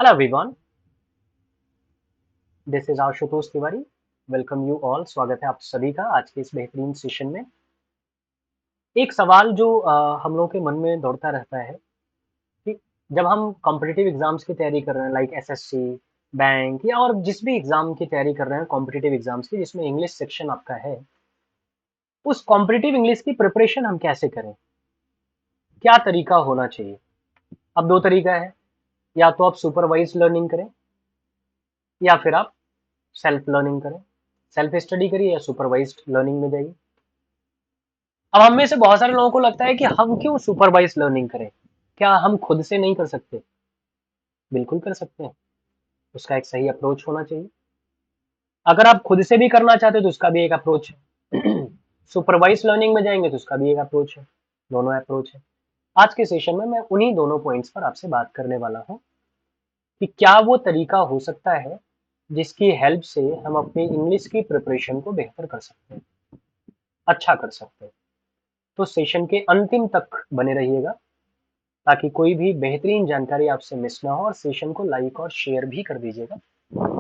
Hello everyone, this is Ashutosh Tiwari. Welcome you all. स्वागत है आप सभी का आज के इस बेहतरीन सेशन में। एक सवाल जो हम लोगों के मन में दौड़ता रहता है कि जब हम कॉम्पिटिटिव एग्जाम्स की तैयारी कर रहे हैं, लाइक एसएससी, बैंक या और जिस भी एग्जाम की तैयारी कर रहे हैं कॉम्पिटिटिव एग्जाम्स की जिसमें इंग्लिश सेक्शन आपका है, उस कॉम्पिटिटिव इंग्लिश की प्रिपरेशन हम कैसे करें, क्या तरीका होना चाहिए। अब दो तरीका है, या तो आप सुपरवाइज लर्निंग करें या फिर आप सेल्फ लर्निंग करें। सेल्फ स्टडी करिए या सुपरवाइज्ड लर्निंग में जाइए। अब हम में से बहुत सारे लोगों को लगता है कि हम क्यों सुपरवाइज लर्निंग करें, क्या हम खुद से नहीं कर सकते। बिल्कुल कर सकते हैं, उसका एक सही अप्रोच होना चाहिए। अगर आप खुद से भी करना चाहते हो तो उसका भी एक अप्रोच है। सुपरवाइज लर्निंग में जाएंगे तो उसका भी एक अप्रोच है। दोनों अप्रोच है। आज के सेशन में मैं उन्हीं दोनों पॉइंट्स पर आपसे बात करने वाला हूं कि क्या वो तरीका हो सकता है जिसकी हेल्प से हम अपनी इंग्लिश की प्रिपरेशन को बेहतर कर सकते हैं, अच्छा कर सकते हैं। तो सेशन के अंतिम तक बने रहिएगा ताकि कोई भी बेहतरीन जानकारी आपसे मिस ना हो, और सेशन को लाइक और शेयर भी कर दीजिएगा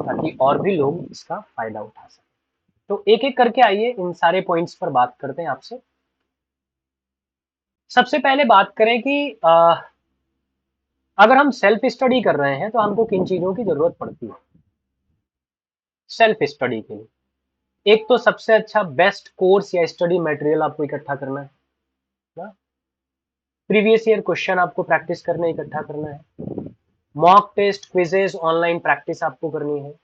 ताकि और भी लोग इसका फायदा उठा सकें। तो एक एक करके आइए इन सारे पॉइंट्स पर बात करते हैं आपसे। सबसे पहले बात करें कि अगर हम सेल्फ स्टडी कर रहे हैं तो हमको किन चीजों की जरूरत पड़ती है सेल्फ स्टडी के लिए। एक तो सबसे अच्छा बेस्ट कोर्स या स्टडी मटेरियल आपको इकट्ठा करना है ना। प्रीवियस ईयर क्वेश्चन आपको प्रैक्टिस करने इकट्ठा करना है। Mock test, quizzes, online practice आपको करनी है।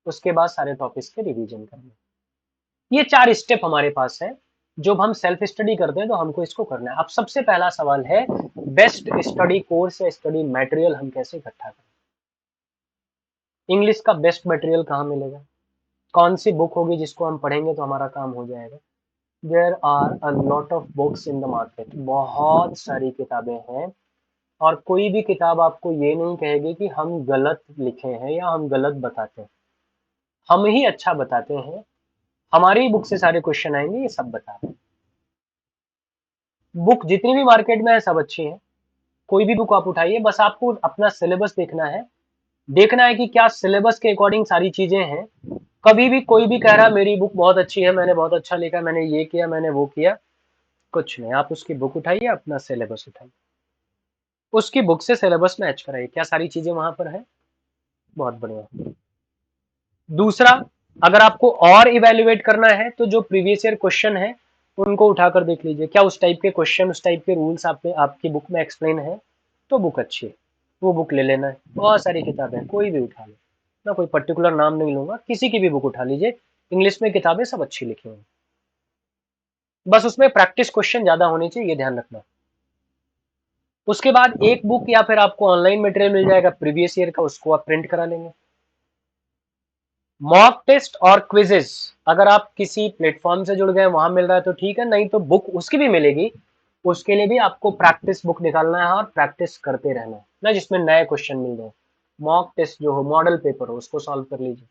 उसके बाद सारे टॉपिक्स के रिवीजन करने। ये चार स्टेप हमारे पास है। जब हम सेल्फ स्टडी करते हैं तो हमको इसको करना है। अब सबसे पहला सवाल है, बेस्ट स्टडी कोर्स या स्टडी मटेरियल हम कैसे इकट्ठा करें। इंग्लिश का बेस्ट मटेरियल कहाँ मिलेगा, कौन सी बुक होगी जिसको हम पढ़ेंगे तो हमारा काम हो जाएगा। There are a lot of books in the market, बहुत सारी किताबें हैं। और कोई भी किताब आपको ये नहीं कहेगी कि हम गलत लिखे हैं या हम गलत बताते हैं। हम ही अच्छा बताते हैं, हमारी बुक से सारे क्वेश्चन आएंगे, ये सब बता रहे हैं। बुक जितनी भी मार्केट में है सब अच्छी है। कोई भी बुक आप उठाइए, बस आपको अपना सिलेबस देखना है। देखना है कि क्या सिलेबस के अकॉर्डिंग सारी चीजें हैं। कभी भी कोई भी कह रहा है मेरी बुक बहुत अच्छी है, मैंने बहुत अच्छा लिखा, मैंने ये किया, मैंने वो किया, कुछ नहीं। आप उसकी बुक उठाइए, अपना सिलेबस उठाइए, उसकी बुक से सिलेबस मैच कराइए, क्या सारी चीजें वहां पर है। बहुत बढ़िया। दूसरा, अगर आपको और इवेल्युएट करना है तो जो प्रीवियस ईयर क्वेश्चन है उनको उठाकर देख लीजिए, क्या उस टाइप के क्वेश्चन, उस टाइप के रूल्स आपकी बुक में एक्सप्लेन है, तो बुक अच्छी है, वो बुक ले लेना है। बहुत सारी किताबें हैं, कोई भी उठा लो, मैं कोई पर्टिकुलर नाम नहीं लूंगा, किसी की भी बुक उठा लीजिए। इंग्लिश में किताबें सब अच्छी लिखी हुई, बस उसमें प्रैक्टिस क्वेश्चन ज्यादा होने चाहिए, ये ध्यान रखना। उसके बाद एक बुक या फिर आपको ऑनलाइन मटेरियल मिल जाएगा प्रीवियस ईयर का, उसको आप प्रिंट करा लेंगे। मॉक टेस्ट और क्विजेस, अगर आप किसी प्लेटफॉर्म से जुड़ गए वहां मिल रहा है तो ठीक है, नहीं तो बुक उसकी भी मिलेगी। उसके लिए भी आपको प्रैक्टिस बुक निकालना है और प्रैक्टिस करते रहना है ना, जिसमें नए क्वेश्चन मिल जाए। मॉक टेस्ट जो हो, मॉडल पेपर हो, उसको सॉल्व कर लीजिए।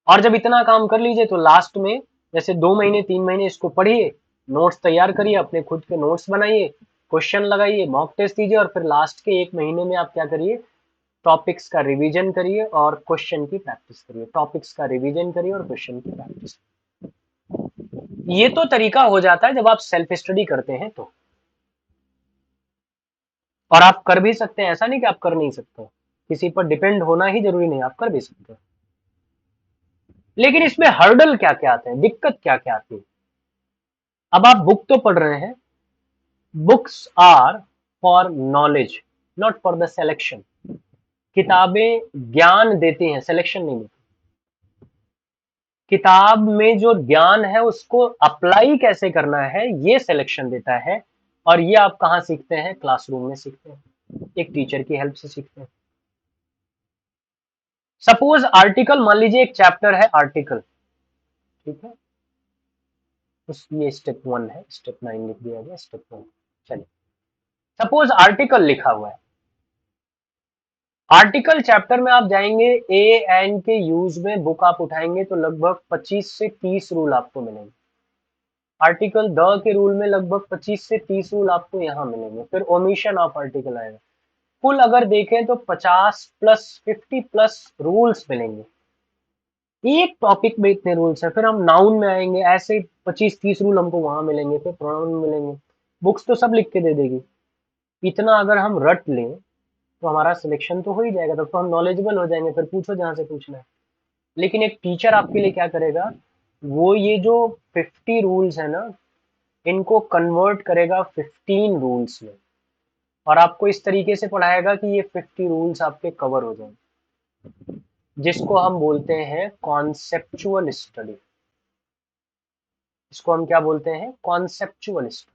और जब इतना काम कर लीजिए तो लास्ट में जैसे 2 महीने 3 महीने इसको पढ़िए, नोट्स तैयार करिए, अपने खुद के नोट्स बनाइए, क्वेश्चन लगाइए, मॉक टेस्ट दीजिए, और फिर लास्ट के 1 महीने में आप क्या करिए, टॉपिक्स का रिवीजन करिए और क्वेश्चन की प्रैक्टिस करिए। टॉपिक्स का रिवीजन करिए और क्वेश्चन की प्रैक्टिस। ये तो तरीका हो जाता है जब आप सेल्फ स्टडी करते हैं तो। और आप कर भी सकते हैं, ऐसा नहीं कि आप कर नहीं सकते, किसी पर डिपेंड होना ही जरूरी नहीं, आप कर भी सकते हैं। लेकिन इसमें हर्डल क्या क्या आते हैं, दिक्कत क्या क्या आती है। अब आप बुक तो पढ़ रहे हैं, books are for knowledge, not for the selection. किताबें ज्ञान देती हैं, सिलेक्शन नहीं देती। किताब में जो ज्ञान है उसको अप्लाई कैसे करना है ये सिलेक्शन देता है। और ये आप कहाँ सीखते हैं, क्लासरूम में सीखते हैं, एक टीचर की हेल्प से सीखते हैं। सपोज आर्टिकल, मान लीजिए एक चैप्टर है आर्टिकल, ठीक है, उस ये स्टेप 1 है, स्टेप 9 लिख दिया गया, स्टेप 1। चलिए, सपोज आर्टिकल लिखा हुआ है। आर्टिकल चैप्टर में आप जाएंगे, ए एन के यूज में बुक आप उठाएंगे तो लगभग 25 से 30 रूल आपको मिलेंगे। आर्टिकल द के रूल में लगभग 25 से 30 रूल आपको यहाँ मिलेंगे। फिर ओमिशन ऑफ आर्टिकल आएगा, फुल अगर देखें तो 50 प्लस 50 प्लस रूल्स मिलेंगे। एक टॉपिक में इतने रूल्स हैं, फिर हम नाउन में आएंगे, ऐसे 25-30 रूल हमको वहां मिलेंगे, फिर प्रोनाउन में मिलेंगे। बुक्स तो सब लिख के दे देगी। इतना अगर हम रट लें तो हमारा सिलेक्शन तो हो ही जाएगा, तब तो हम नॉलेजेबल हो जाएंगे, फिर पूछो जहां से पूछना है। लेकिन एक टीचर आपके लिए क्या करेगा, वो ये जो 50 रूल्स है ना, इनको कन्वर्ट करेगा 15 रूल्स में, और आपको इस तरीके से पढ़ाएगा कि ये 50 रूल्स आपके कवर हो जाएं, जिसको हम बोलते हैं कॉन्सेप्चुअल स्टडी। इसको हम क्या बोलते हैं, कॉन्सेप्चुअल स्टडी।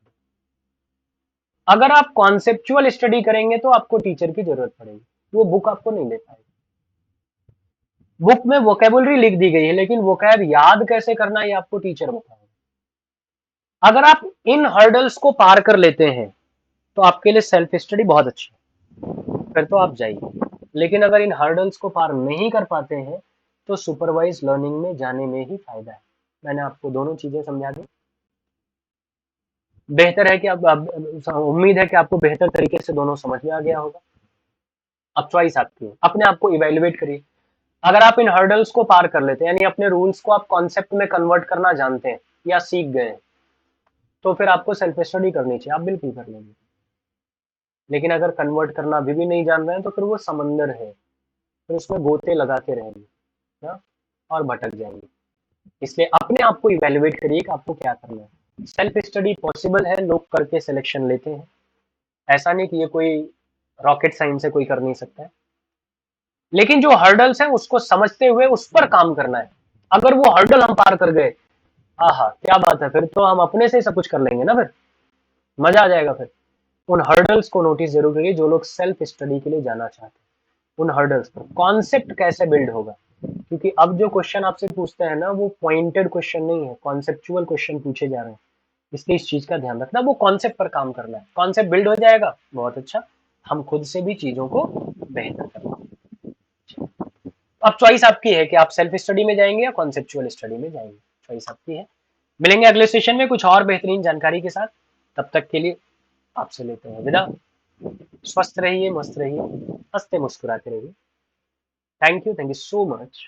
अगर आप कॉन्सेप्चुअल स्टडी करेंगे तो आपको टीचर की जरूरत पड़ेगी, वो बुक आपको नहीं दे पाएगी। बुक में वोकेबुलरी लिख दी गई है, लेकिन वोकैब याद कैसे करना है ये आपको टीचर बताएगा। अगर आप इन हर्डल्स को पार कर लेते हैं तो आपके लिए सेल्फ स्टडी बहुत अच्छी है, फिर तो आप जाइए। लेकिन अगर इन हर्डल्स को पार नहीं कर पाते हैं तो सुपरवाइज लर्निंग में जाने में ही फायदा है। मैंने आपको दोनों चीजें समझा दी। बेहतर है कि उम्मीद है कि आपको बेहतर तरीके से दोनों समझ में आ गया होगा। अब चॉइस आपकी है, अपने आप को इवेल्युएट करिए। अगर आप इन हर्डल्स को पार कर लेते हैं, यानी अपने रूल्स को आप कॉन्सेप्ट में कन्वर्ट करना जानते हैं या सीख गए हैं, तो फिर आपको सेल्फ स्टडी करनी चाहिए, आप बिल्कुल कर लेंगे। लेकिन अगर कन्वर्ट करना अभी भी नहीं जान रहे हैं तो फिर वो समंदर है, फिर उसमें गोते लगाते रहेंगे ना, और भटक जाएंगे। इसलिए अपने आप को इवेल्युएट करिए कि आपको क्या करना है। सेल्फ स्टडी पॉसिबल है, लोग करके सिलेक्शन लेते हैं, ऐसा नहीं कि ये कोई रॉकेट साइंस से कोई कर नहीं सकता है। लेकिन जो हर्डल्स हैं उसको समझते हुए उस पर काम करना है। अगर वो हर्डल हम पार कर गए, आहा क्या बात है, फिर तो हम अपने से ही सब कुछ कर लेंगे ना, फिर मजा आ जाएगा। फिर उन हर्डल्स को नोटिस जरूर करिए जो लोग सेल्फ स्टडी के लिए जाना चाहते हैं। उन हर्डल्स पर कॉन्सेप्ट कैसे बिल्ड होगा, क्योंकि अब जो क्वेश्चन आपसे पूछते हैं ना, वो पॉइंटेड क्वेश्चन नहीं है, कॉन्सेप्चुअल क्वेश्चन पूछे जा रहे हैं। इसलिए इस चीज का ध्यान रखना, वो कॉन्सेप्ट पर काम करना है। कॉन्सेप्ट बिल्ड हो जाएगा, बहुत अच्छा, हम खुद से भी चीजों को बेहतर करना। अब चॉइस आपकी है कि आप सेल्फ स्टडी में जाएंगे या कॉन्सेप्चुअल स्टडी में जाएंगे, चॉइस आपकी है। मिलेंगे अगले सेशन में कुछ और बेहतरीन जानकारी के साथ। तब तक के लिए आपसे लेते हैं विदा। स्वस्थ रहिए, मस्त रहिए, हंसते मुस्कुराते रहिए। Thank you so much.